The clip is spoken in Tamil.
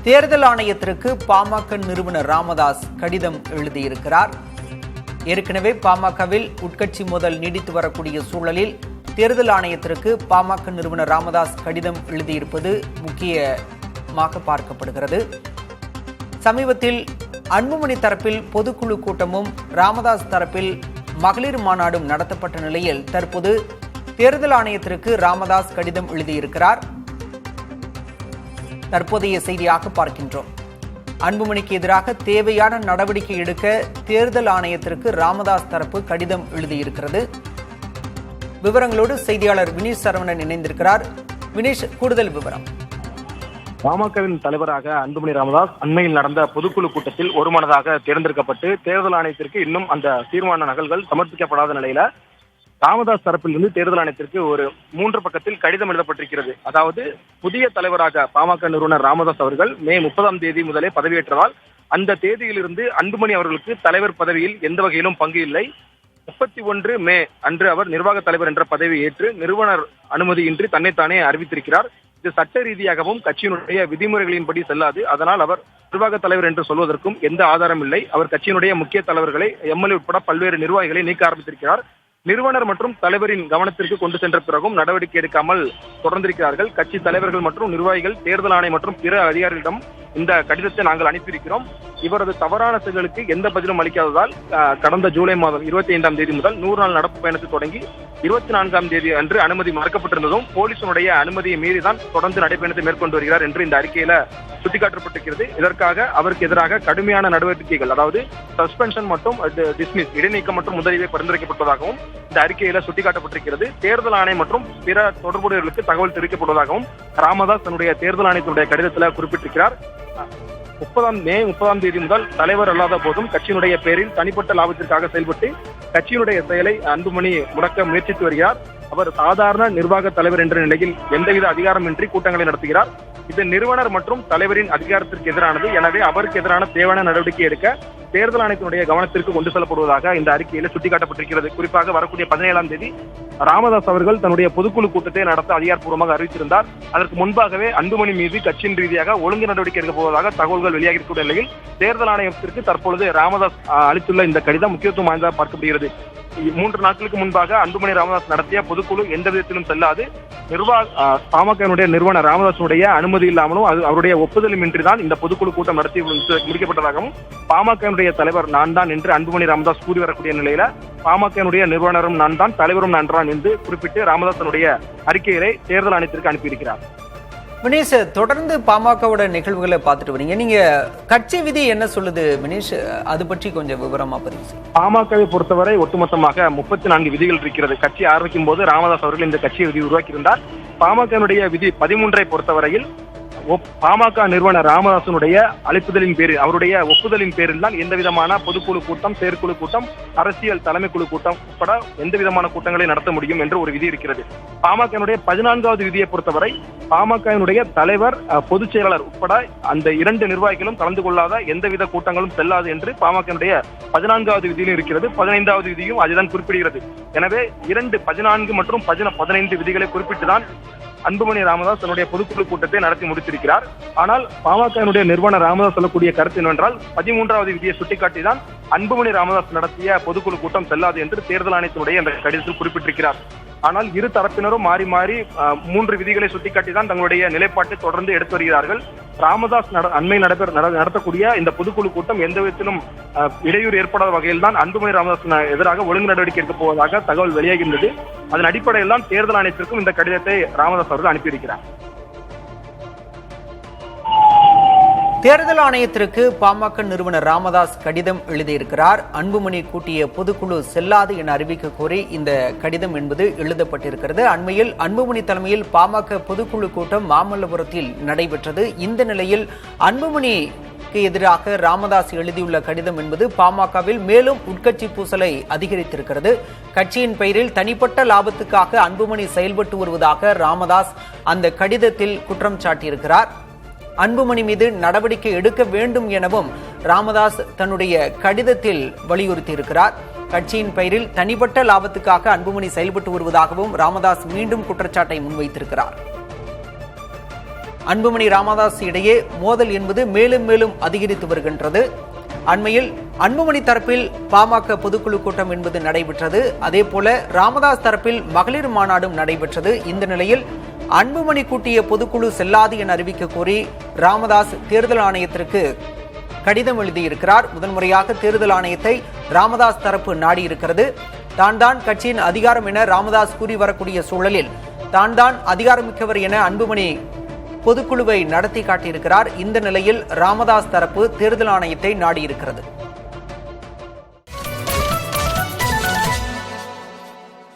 தேர்தல் ஆணையத்திற்கு பாமக நிறுவனர் ராமதாஸ் கடிதம் எழுதியிருக்கிறார். ஏற்கனவே பாமகவில் உட்கட்சி மோதல் நீடித்து வரக்கூடிய சூழலில் தேர்தல் ஆணையத்திற்கு பாமக நிறுவனர் ராமதாஸ் கடிதம் எழுதியிருப்பது முக்கியமாக பார்க்கப்படுகிறது. சமீபத்தில் அன்புமணி தரப்பில் பொதுக்குழு கூட்டமும் ராமதாஸ் தரப்பில் மகளிர் மாநாடும் நடத்தப்பட்ட நிலையில் தற்போது தேர்தல் ஆணையத்திற்கு ராமதாஸ் கடிதம் எழுதியிருக்கிறார். தற்போதைய செய்தியாக பார்க்கின்றோம். அன்புமணிக்கு எதிராக தேவையான நடவடிக்கை எடுக்க தேர்தல் ஆணையத்திற்கு ராமதாஸ் தரப்பு கடிதம் எழுதியிருக்கிறது. விவரங்களோடு செய்தியாளர் வினீஷ் சரவணன் இணைந்திருக்கிறார். வினீஷ், கூடுதல் விவரம். பாமகவின் தலைவராக அன்புமணி ராமதாஸ் அண்மையில் நடந்த பொதுக்குழு கூட்டத்தில் ஒருமனதாக தேர்ந்தெடுக்கப்பட்டு தேர்தல் ஆணையத்திற்கு இன்னும் அந்த தீர்மான நகல்கள் சமர்ப்பிக்கப்படாத நிலையில ராமதாஸ் தரப்பிலிருந்து தேர்தல் ஆணையத்திற்கு ஒரு 3 பக்கத்தில் கடிதம் எழுதப்பட்டிருக்கிறது. அதாவது புதிய தலைவராக பாமக நிறுவனர் ராமதாஸ் அவர்கள் மே 30ஆம் தேதி முதலே பதவியேற்றதால் அந்த தேதியிலிருந்து அன்புமணி அவர்களுக்கு தலைவர் பதவியில் எந்த வகையிலும் பங்கு இல்லை. 31 மே அன்று அவர் நிர்வாக தலைவர் என்ற பதவியை ஏற்று நிறுவனர் அனுமதியின்றி தன்னைத்தானே அறிவித்திருக்கிறார். இது சட்ட ரீதியாகவும் கட்சியினுடைய விதிமுறைகளின்படி செல்லாது. அதனால் அவர் நிர்வாக தலைவர் என்று சொல்வதற்கும் எந்த ஆதாரம் இல்லை. அவர் கட்சியினுடைய முக்கிய தலைவர்களை எம்எல்ஏ உட்பட பல்வேறு நிர்வாகிகளை நீக்க ஆரம்பித்திருக்கிறார். நிறுவனர் மற்றும் தலைவரின் கவனத்திற்கு கொண்டு சென்ற பிறகும் நடவடிக்கை எடுக்காமல் தொடர்ந்திருக்கிறார்கள். கட்சி தலைவர்கள் மற்றும் நிர்வாகிகள் தேர்தல் ஆணையம் மற்றும் பிற அதிகாரிகளிடம் இந்த கடிதத்தை நாங்கள் அனுப்பியிருக்கிறோம். இவரது தவறான செயல்களுக்கு எந்த பதிலும் அளிக்காததால் கடந்த ஜூலை மாதம் 25ஆம் தேதி முதல் 100 நாள் நடப்பு பயணத்தை தொடங்கி 24ஆம் தேதி அன்று அனுமதி மறுக்கப்பட்டிருந்ததும் போலீசினுடைய அனுமதியை மீறிதான் தொடர்ந்து நடைபயணத்தை மேற்கொண்டு வருகிறார் என்று இந்த அறிக்கையில சுட்டிக்காட்டப்பட்டிருக்கிறது. இதற்காக அவருக்கு எதிராக கடுமையான நடவடிக்கைகள், அதாவது சஸ்பென்ஷன் மற்றும் டிஸ்மிஸ், இடைநீக்கம் மற்றும் முதலிலே பரிந்துரைக்கப்பட்டதாகவும் இந்த அறிக்கையில சுட்டிக்காட்டப்பட்டிருக்கிறது. தேர்தல் ஆணையம் மற்றும் பிற தொடர்புடையவர்களுக்கு தகவல் தெரிவிக்கப்படுவதாகவும் ராமதாஸ் தன்னுடைய தேர்தல் ஆணையத்தினுடைய கடிதத்தில் குறிப்பிட்டிருக்கிறார். மே 30ஆம் தேதி முதல் தலைவர் அல்லாத போதும் கட்சியினுடைய பேரில் தனிப்பட்ட லாபத்திற்காக செயல்பட்டு கட்சியினுடைய செயலை அன்புமணி முடக்க முயற்சித்து வருகிறார். அவர் சாதாரண நிர்வாக தலைவர் என்ற நிலையில் எந்தவித அதிகாரமின்றி கூட்டங்களை நடத்துகிறார். இது நிறுவனர் மற்றும் தலைவரின் அதிகாரத்திற்கு எதிரானது. எனவே அவருக்கு எதிரான தேவையான நடவடிக்கை எடுக்க தேர்தல் ஆணையத்தினுடைய கவனத்திற்கு கொண்டு செல்லப்படுவதாக இந்த அறிக்கையில சுட்டிக்காட்டப்பட்டிருக்கிறது. குறிப்பாக வரக்கூடிய 17ஆம் தேதி ராமதாஸ் அவர்கள் தன்னுடைய பொதுக்குழு கூட்டத்தை நடத்த அதிகாரப்பூர்வமாக அறிவித்திருந்தார். அதற்கு முன்பாகவே அன்புமணி மீது கட்சியின் ரீதியாக ஒழுங்கு நடவடிக்கை எடுக்க போவதாக தகவல்கள் வெளியாகியிருக்கூடிய நிலையில் தேர்தல் ஆணையத்திற்கு தற்பொழுது ராமதாஸ் அளித்துள்ள இந்த கடிதம் முக்கியத்துவம் வாய்ந்ததாக பார்க்கப்படுகிறது. 3 நாட்களுக்கு முன்பாக அன்புமணி ராமதாஸ் நடத்திய பொதுக்குழு எந்த விதத்திலும் செல்லாது. பாமகனுடைய நிறுவனர் ராமதாசுடைய அனுமதி இல்லாமலும் அவருடைய ஒப்புதலும் இன்றிதான் இந்த பொதுக்குழு கூட்டம் நடத்தி முடிக்கப்பட்டதாகவும் பாமகனுடைய தலைவர் நான் தான் என்று அன்புமணி ராமதாஸ் கூறி வரக்கூடிய நிலையில பாமகனுடைய நிறுவனரும் நான் தான், தலைவரும் நான் தான் என்று குறிப்பிட்டு ராமதாசனுடைய அறிக்கைகளை தேர்தல் ஆணையத்திற்கு அனுப்பியிருக்கிறார். வினீஷ், தொடர்ந்து பாமகவோட நிகழ்வுகளை பார்த்துட்டு வரீங்க. நீங்க கட்சி விதி என்ன சொல்லுது வினீஷ், அது பற்றி கொஞ்சம் விவரமா பதிவு. பாமகவை பொறுத்தவரை ஒட்டுமொத்தமாக 34 விதிகள் இருக்கிறது. கட்சி ஆரம்பிக்கும் போது ராமதாஸ் அவர்கள் இந்த கட்சி விதி உருவாக்கியிருந்தார். பாமகனுடைய விதி 13ஐ பொறுத்தவரையில் பாமக நிறுவனர் ராமதாசனுடைய அழைப்புதலின் பேரில், அவருடைய ஒப்புதலின் பேரில் தான் எந்த விதமான பொதுக்குழு கூட்டம், செயற்குழு கூட்டம், அரசியல் தலைமைக்குழு கூட்டம் உட்பட எந்த விதமான கூட்டங்களை நடத்த முடியும் என்று ஒரு விதி இருக்கிறது. பாமகனுடைய 14வது விதியை பொறுத்தவரை பாமகனுடைய தலைவர், பொதுச் செயலாளர் உட்பட அந்த 2 நிர்வாகிகளும் கலந்து கொள்ளாத எந்தவித கூட்டங்களும் செல்லாது என்று பாமகனுடைய 14வது விதியிலும் இருக்கிறது. 15வது விதியும் அதுதான் குறிப்பிடுகிறது. எனவே 14 மற்றும் 15 விதிகளை குறிப்பிட்டுதான் அன்புமணி ராமதாஸ் தன்னுடைய பொதுக்குழு கூட்டத்தை நடத்தி முடித்திருக்கிறார். ஆனால் பாமகனுடைய நிறுவனர் ராமதாஸ் சொல்லக்கூடிய கருத்து என்னவென்றால் 13வது விதியை சுட்டிக்காட்டிதான் அன்புமணி ராமதாஸ் நடத்திய பொதுக்குழு கூட்டம் செல்லாது என்று தேர்தல் ஆணையத்தினுடைய அந்த கடிதத்தில் குறிப்பிட்டிருக்கிறார். ஆனால் இரு தரப்பினரும் மாறி மாறி 3 விதிகளை சுட்டிக்காட்டிதான் தங்களுடைய நிலைப்பாட்டை தொடர்ந்து எடுத்து வருகிறார்கள். ராமதாஸ் அண்மையில் நடத்தக்கூடிய இந்த பொதுக்குழு கூட்டம் எந்த விதத்திலும் இடையூறு ஏற்படாத வகையில் தான் அன்புமணி ராமதாஸ் எதிராக ஒழுங்கு நடவடிக்கை எடுக்கப் போவதாக தகவல் வெளியாகின்றது. அதன் அடிப்படையில் தான் தேர்தல் ஆணையத்திற்கும் இந்த கடிதத்தை ராமதாஸ் அவர்கள் அனுப்பியிருக்கிறார். தேர்தல் ஆணையத்திற்கு பாமக நிறுவனர் ராமதாஸ் கடிதம் எழுதியிருக்கிறார். அன்புமணி கூட்டிய பொதுக்குழு செல்லாது என அறிவிக்க கோரி இந்த கடிதம் என்பது எழுதப்பட்டிருக்கிறது. அண்மையில் அன்புமணி தலைமையில் பாமக பொதுக்குழு கூட்டம் மாமல்லபுரத்தில் நடைபெற்றது. இந்த நிலையில் அன்புமணிக்கு எதிராக ராமதாஸ் எழுதியுள்ள கடிதம் என்பது பாமகவில் மேலும் உட்கட்சி பூசலை அதிகரித்திருக்கிறது. கட்சியின் பெயரில் தனிப்பட்ட லாபத்துக்காக அன்புமணி செயல்பட்டு வருவதாக ராமதாஸ் அந்த கடிதத்தில் குற்றம் சாட்டியிருக்கிறார். அன்புமணி மீது நடவடிக்கை எடுக்க வேண்டும் எனவும் ராமதாஸ் தன்னுடைய கடிதத்தில் வலியுறுத்தியிருக்கிறார். கட்சியின் பெயரில் தனிப்பட்ட லாபத்துக்காக அன்புமணி செயல்பட்டு வருவதாகவும் ராமதாஸ் மீண்டும் குற்றச்சாட்டை முன்வைத்திருக்கிறார். அன்புமணி ராமதாஸ் இடையே மோதல் என்பது மேலும் மேலும் அதிகரித்து வருகின்றது. அண்மையில் அன்புமணி தரப்பில் பாமக பொதுக்குழு கூட்டம் என்பது நடைபெற்றது. அதே போல ராமதாஸ் தரப்பில் மகளிர் மாநாடும் நடைபெற்றது. இந்த நிலையில் அன்புமணி கூட்டிய பொதுக்குழு செல்லாது என அறிவிக்க கோரி ராமதாஸ் தேர்தல் ஆணையத்திற்கு கடிதம் எழுதியிருக்கிறார். முதன்முறையாக தேர்தல் ஆணையத்தை ராமதாஸ் தரப்பு நாடியிருக்கிறது. தான் கட்சியின் அதிகாரம் என ராமதாஸ் கூறி வரக்கூடிய சூழலில் தான் அதிகாரமிக்கவர் என அன்புமணி பொதுக்குழுவை நடத்தி காட்டியிருக்கிறார். இந்த நிலையில் ராமதாஸ் தரப்பு தேர்தல் ஆணையத்தை நாடியிருக்கிறது.